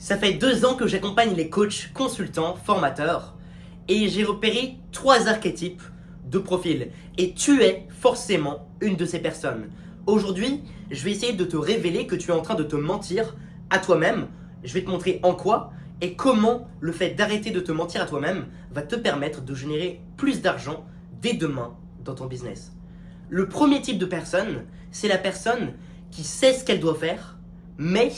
Ça fait 2 ans que j'accompagne les coachs, consultants, formateurs et j'ai repéré 3 archétypes de profil. Et tu es forcément une de ces personnes. Aujourd'hui, je vais essayer de te révéler que tu es en train de te mentir à toi-même. Je vais te montrer en quoi et comment le fait d'arrêter de te mentir à toi-même va te permettre de générer plus d'argent dès demain dans ton business. Le premier type de personne, c'est la personne qui sait ce qu'elle doit faire, mais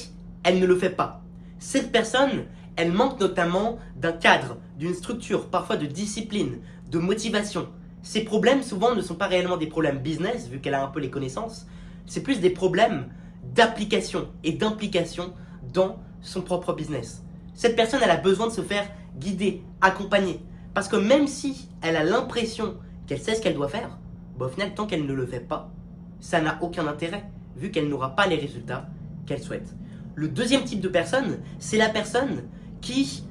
elle ne le fait pas. Cette personne, elle manque notamment d'un cadre, d'une structure, parfois de discipline, de motivation. Ses problèmes souvent ne sont pas réellement des problèmes business, vu qu'elle a un peu les connaissances, c'est plus des problèmes d'application et d'implication dans son propre business. Cette personne, elle a besoin de se faire guider, accompagner, parce que même si elle a l'impression qu'elle sait ce qu'elle doit faire, au final, tant qu'elle ne le fait pas, ça n'a aucun intérêt, vu qu'elle n'aura pas les résultats qu'elle souhaite. Le deuxième type de personne, c'est la personne qui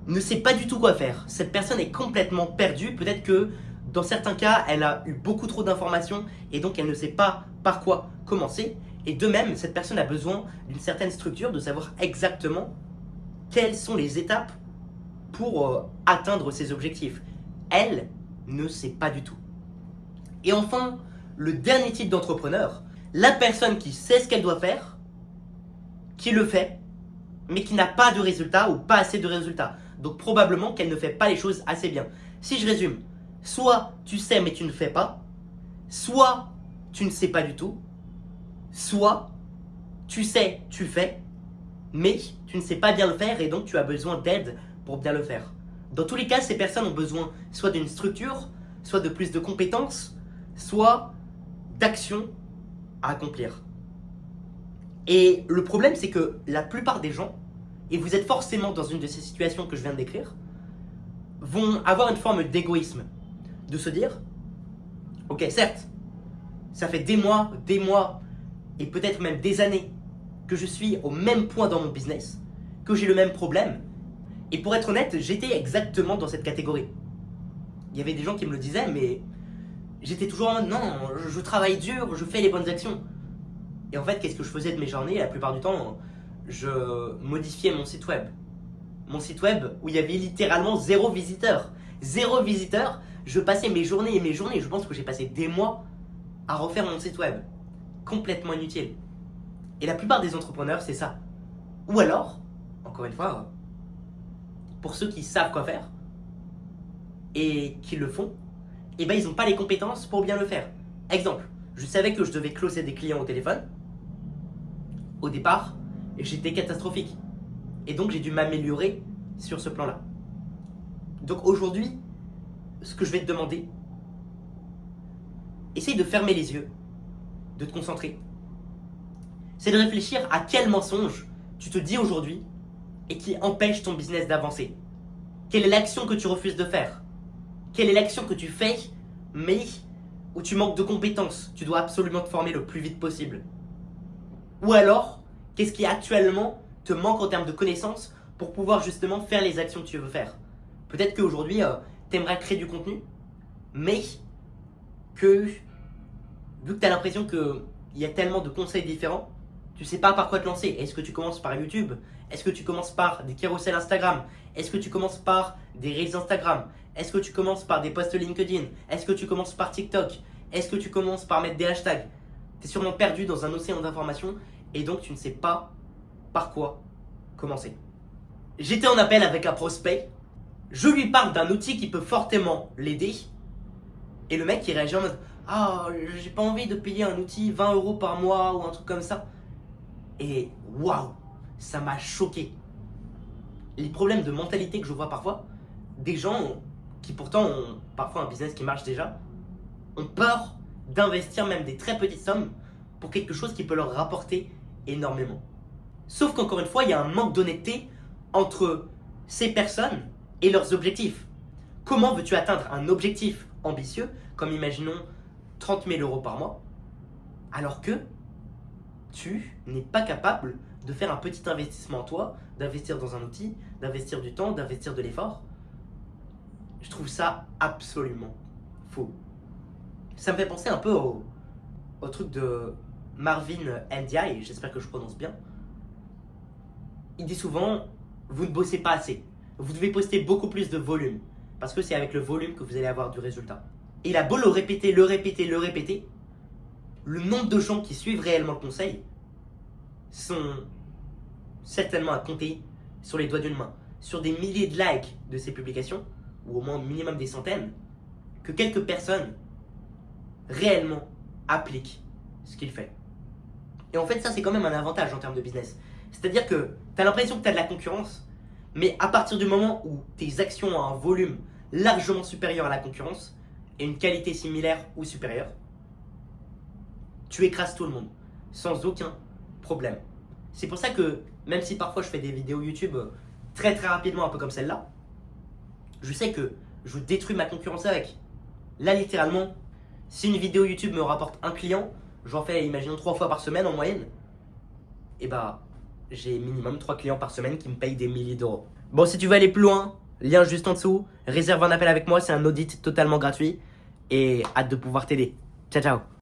ne sait pas du tout quoi faire. Cette personne est complètement perdue. Peut-être que dans certains cas, elle a eu beaucoup trop d'informations et donc elle ne sait pas par quoi commencer. Et de même, cette personne a besoin d'une certaine structure, de savoir exactement quelles sont les étapes pour atteindre ses objectifs. Elle ne sait pas du tout. Et enfin, le dernier type d'entrepreneur, la personne qui sait ce qu'elle doit faire, qui le fait, mais qui n'a pas de résultats ou pas assez de résultats. Donc probablement qu'elle ne fait pas les choses assez bien. Si je résume, soit tu sais mais tu ne fais pas, soit tu ne sais pas du tout, soit tu sais, tu fais, mais tu ne sais pas bien le faire et donc tu as besoin d'aide pour bien le faire. Dans tous les cas, ces personnes ont besoin soit d'une structure, soit de plus de compétences, soit d'actions à accomplir. Et le problème, c'est que la plupart des gens, et vous êtes forcément dans une de ces situations que je viens de décrire, vont avoir une forme d'égoïsme. De se dire, ok, certes, ça fait des mois, et peut-être même des années que je suis au même point dans mon business, que j'ai le même problème. Et pour être honnête, j'étais exactement dans cette catégorie. Il y avait des gens qui me le disaient, mais j'étais toujours en mode, non, je travaille dur, je fais les bonnes actions. Et en fait, qu'est-ce que je faisais de mes journées? La plupart du temps, je modifiais mon site web. Mon site web où il y avait littéralement 0 visiteur. 0 visiteur, je passais mes journées et mes journées. Je pense que j'ai passé des mois à refaire mon site web. Complètement inutile. Et la plupart des entrepreneurs, c'est ça. Ou alors, encore une fois, pour ceux qui savent quoi faire et qui le font, eh ben ils n'ont pas les compétences pour bien le faire. Exemple, je savais que je devais closer des clients au téléphone. Au départ, j'étais catastrophique. Et donc j'ai dû m'améliorer sur ce plan-là. Donc aujourd'hui, ce que je vais te demander, essaye de fermer les yeux, de te concentrer. C'est de réfléchir à quel mensonge tu te dis aujourd'hui et qui empêche ton business d'avancer. Quelle est l'action que tu refuses de faire? Quelle est l'action que tu fais, mais où tu manques de compétences? Tu dois absolument te former le plus vite possible. Ou alors, qu'est-ce qui actuellement te manque en termes de connaissances pour pouvoir justement faire les actions que tu veux faire? Peut-être qu'aujourd'hui, tu aimerais créer du contenu, mais que, vu que tu as l'impression qu'il y a tellement de conseils différents, tu ne sais pas par quoi te lancer. Est-ce que tu commences par YouTube? Est-ce que tu commences par des carousels Instagram? Est-ce que tu commences par des Reels Instagram? Est-ce que tu commences par des posts LinkedIn? Est-ce que tu commences par TikTok? Est-ce que tu commences par mettre des hashtags? Tu es sûrement perdu dans un océan d'informations et donc tu ne sais pas par quoi commencer. J'étais en appel avec un prospect, je lui parle d'un outil qui peut fortement l'aider et le mec il réagit en mode ah, j'ai pas envie de payer un outil 20 € par mois ou un truc comme ça. Et waouh, ça m'a choqué. Les problèmes de mentalité que je vois parfois, des gens qui pourtant ont parfois un business qui marche déjà, ont peur d'investir même des très petites sommes pour quelque chose qui peut leur rapporter énormément. Sauf qu'encore une fois, il y a un manque d'honnêteté entre ces personnes et leurs objectifs. Comment veux-tu atteindre un objectif ambitieux, comme imaginons 30 000 € par mois, alors que tu n'es pas capable de faire un petit investissement en toi, d'investir dans un outil, d'investir du temps, d'investir de l'effort? Je trouve ça absolument faux. Ça me fait penser un peu au truc de Marvin Ndiaye, j'espère que je prononce bien. Il dit souvent, vous ne bossez pas assez. Vous devez poster beaucoup plus de volume. Parce que c'est avec le volume que vous allez avoir du résultat. Et il a beau le répéter, le répéter, le répéter, le nombre de gens qui suivent réellement le conseil sont certainement à compter sur les doigts d'une main. Sur des milliers de likes de ces publications, ou au moins minimum des centaines, que quelques personnes réellement appliquent ce qu'il fait. Et en fait, ça, c'est quand même un avantage en termes de business. C'est-à-dire que tu as l'impression que tu as de la concurrence, mais à partir du moment où tes actions ont un volume largement supérieur à la concurrence et une qualité similaire ou supérieure, tu écrases tout le monde sans aucun problème. C'est pour ça que, même si parfois je fais des vidéos YouTube très très rapidement, un peu comme celle-là, je sais que je détruis ma concurrence avec. Là, littéralement, si une vidéo YouTube me rapporte un client, j'en fais, imaginons, 3 fois par semaine en moyenne, et bah, j'ai minimum 3 clients par semaine qui me payent des milliers d'euros. Bon, si tu veux aller plus loin, lien juste en dessous, réserve un appel avec moi, c'est un audit totalement gratuit, et hâte de pouvoir t'aider. Ciao, ciao.